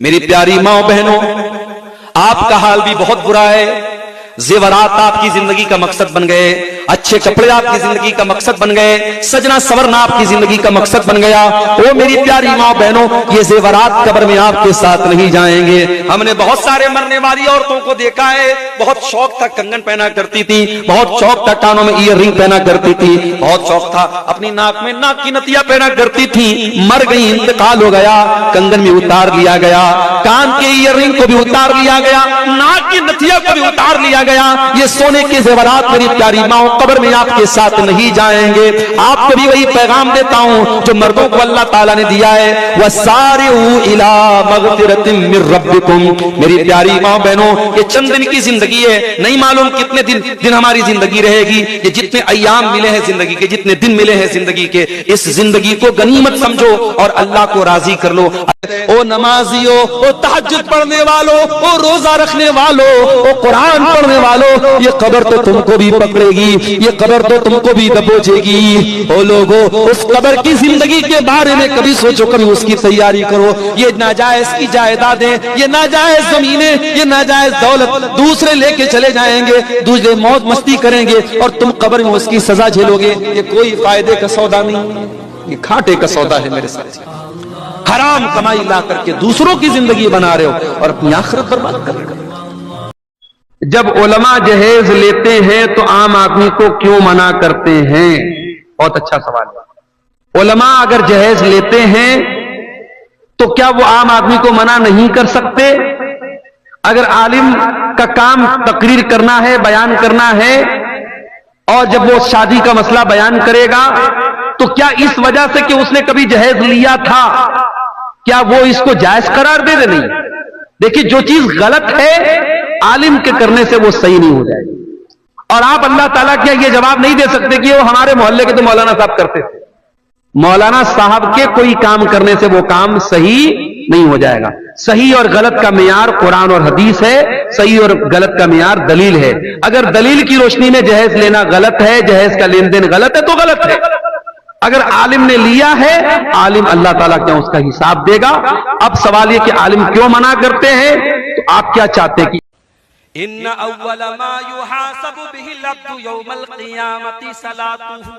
मेरी प्यारी माँ बहनों, आपका हाल भी बहुत बुरा है। जेवरात आपकी जिंदगी का मकसद बन गए, अच्छे कपड़े आपकी जिंदगी का मकसद बन गए, सजना सवरना आपकी जिंदगी का मकसद बन गया। ओ मेरी प्यारी माँ बहनों, ये जेवरात कब्र में आपके साथ नहीं जाएंगे। हमने बहुत सारे मरने वाली औरतों को देखा है, बहुत शौक था कंगन पहना करती थी, बहुत शौक था कानों में ईयर रिंग पहना करती थी, बहुत शौक था अपनी नाक में नाक की नथिया पहना करती थी। मर गई, इंतकाल हो गया, कंगन भी उतार लिया गया, कान के ईयर रिंग को भी उतार लिया गया, नाक की नथिया को भी उतार लिया गया। ये सोने के जेवरात मेरी प्यारी माँ कब्र में आपके साथ नहीं जाएंगे। आपको भी वही पैगाम देता हूं जो मर्दों को अल्लाह ताला ने दिया है, वसारिउ इला मगफिरतिम मिर रब्बिकुम। मेरी प्यारी माँ बहनों, ये चंद दिन की जिंदगी है, नहीं मालूम कितने दिन हमारी जिंदगी रहेगी। ये जितने अय्याम मिले हैं जिंदगी के, जितने दिन मिले हैं जिंदगी के, इस जिंदगी को गनीमत समझो और अल्लाह को राजी कर लो। ओ नमाजियों, ओ तहज्जुद पढ़ने वालों, ओ रोजा रखने वालों, ओ कुरान पढ़ने वालों, ये कब्र तो तुमको भी पकड़ेगी, ये कब्र तो तुमको भी दबोचेगी। ओ लोगों, उस कब्र की जिंदगी के बारे में कभी सोचो, कभी उसकी तैयारी करो। ये नाजायज की जायदादें, ये नाजायज जमीनें, ये नाजायज दौलत दूसरे लेके चले जाएंगे, दूसरे मौज मस्ती करेंगे और तुम कब्र में उसकी सजा झेलोगे। ये कोई फायदे का सौदा नहीं, ये घाटे का सौदा है मेरे साथ। हराम कमाई ला करके दूसरों की जिंदगी बना रहे हो और अपनी आखिरत बर्बाद कर रहे हो। जब उलमा जहेज लेते हैं तो आम आदमी को क्यों मना करते हैं? बहुत अच्छा सवाल है। उलमा अगर जहेज लेते हैं तो क्या वो आम आदमी को मना नहीं कर सकते? अगर आलिम का काम तकरीर करना है, बयान करना है, और जब वो शादी का मसला बयान करेगा तो क्या इस वजह से कि उसने कभी जहेज लिया था, क्या वो इसको जायज करार दे? नहीं। देखिए, जो चीज गलत है आलिम के करने से वो सही नहीं हो जाएगी। और आप अल्लाह ताला क्या ये जवाब नहीं दे सकते कि वो हमारे मोहल्ले के तो मौलाना साहब करते थे। मौलाना साहब के कोई काम करने से वो काम सही नहीं हो जाएगा। सही और गलत का मियार कुरान और हदीस है, सही और गलत का मियार दलील है। अगर दलील की रोशनी में जहेज लेना गलत है, जहेज का लेन देन गलत है तो गलत है। अगर आलिम ने लिया है, आलिम अल्लाह ताला क्या उसका हिसाब देगा। अब सवाल ये कि आलिम क्यों मना करते हैं, तो आप क्या चाहते हैं कि इन्ना अव्वल मा युहासबु बिहिल अब्दु यौमल क़ियामति सलातुहु।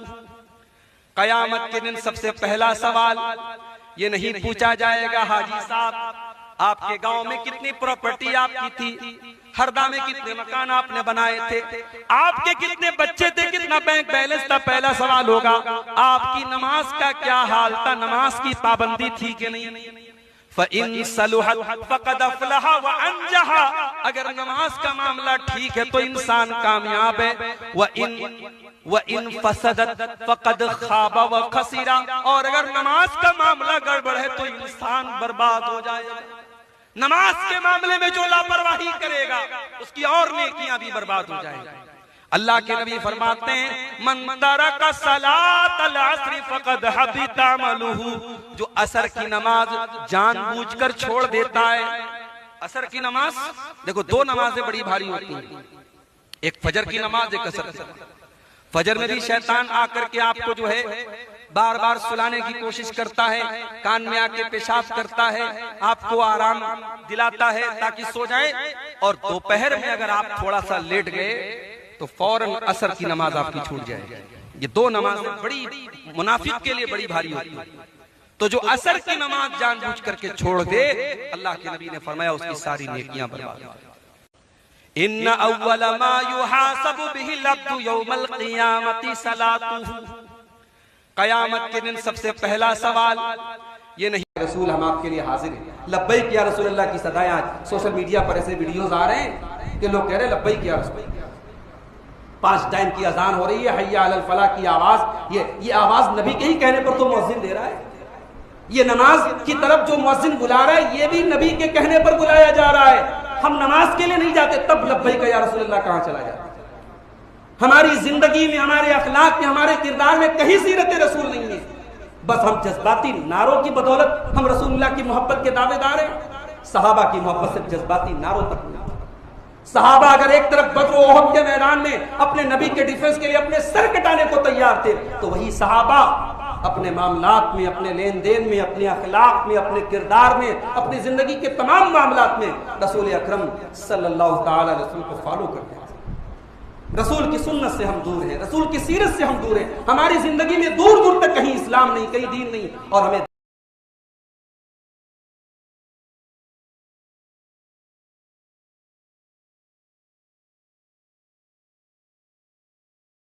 कयामत के दिन सबसे पहला सवाल ये नहीं पूछा जाएगा, हाजी साहब आपके गांव में कितनी प्रॉपर्टी आपकी थी, हरदा में कितने मकान आपने बनाए थे, आपके कितने बच्चे थे, कितना बैंक बैलेंस था। पहला सवाल होगा आपकी नमाज का क्या हाल था, नमाज की पाबंदी थी कि नहीं। फ़इन सलुहत फ़क़द अफ़लह व अंजहा। अगर नमाज का मामला ठीक है तो इंसान कामयाब है। व इन फसदत फ़क़द ख़ाब व खसिरा। और अगर नमाज का मामला गड़बड़ है तो इंसान बर्बाद हो जाएगा। नमाज के मामले में जो लापरवाही करेगा उसकी और नेकियां भी बर्बाद हो जाएंगी। अल्लाह के नबी फरमाते हैं, मन तरका सलातल अस्र फ़क़द हबिता अमलुहु। जो असर की नमाज जानबूझकर छोड़ देता है। असर की नमाज देखो, दो नमाजें बड़ी भारी होती हैं, एक फजर की नमाज, एक असर की। फजर में भी शैतान आकर के आपको जो है बार बार सुलाने की कोशिश करता है, कान में आके पेशाब करता है, आपको आराम दिलाता है ताकि सो जाए। और दोपहर में अगर आप थोड़ा सा लेट गए तो फौरन असर की नमाज आपकी छूट जाएगी। ये दो नमाजें बड़ी मुनाफिक के लिए बड़ी भारी होती है। तो जो असर की नमाज जानबूझ करके छोड़ दे, अल्लाह के नबी ने फरमाया उसकी सारी नेकियां बर्बाद। इन्ना अव्वल मा युहासबु बिहिल अब्दु यौमल क़ियामति सलातुहु। कयामत के दिन सबसे पहला सवाल ये नहीं, रसूल हम आपके लिए हाजिर हैं, लब्बैक या रसूल अल्लाह की सदाएं। आज सोशल मीडिया पर ऐसे वीडियोस आ रहे हैं कि लोग कह रहे हैं लब्बैक या रसूल। 5 टाइम की अजान हो रही है, हय्या अलल फलाह की आवाज, ये आवाज नबी के ही कहने पर तो मुअज्जिन दे रहा है। ये नमाज की तरफ जो मुअज्जिन बुला रहा है, ये भी नबी के कहने पर बुलाया जा रहा है। हम नमाज के लिए नहीं जाते, तब लब्बैक या रसूल अल्लाह कहां चला जाता? हमारी जिंदगी में, हमारे अखलाक में, हमारे किरदार में कहीं सीरत रसूल नहीं है। बस हम जज्बाती नारों की बदौलत हम रसूलुल्लाह की मोहब्बत के दावेदार हैं। सहाबा की मोहब्बत सिर्फ जज्बाती नारों तक नहीं। सहाबा अगर एक तरफ बद्र ओहद के मैदान में अपने नबी के डिफेंस के लिए अपने सर कटाने को तैयार थे, तो वही सहाबा अपने मामलात में, अपने लेन देन में, अपने अखलाक में, अपने किरदार में, अपनी जिंदगी के तमाम मामलात में रसूल अकरम सल्लल्लाहु ताला अलैहि वसल्लम को फॉलो करते हैं। रसूल की सुन्नत से हम दूर हैं, रसूल की सीरत से हम दूर हैं। हमारी जिंदगी में दूर दूर तक कहीं इस्लाम नहीं, कहीं दीन नहीं, और हमें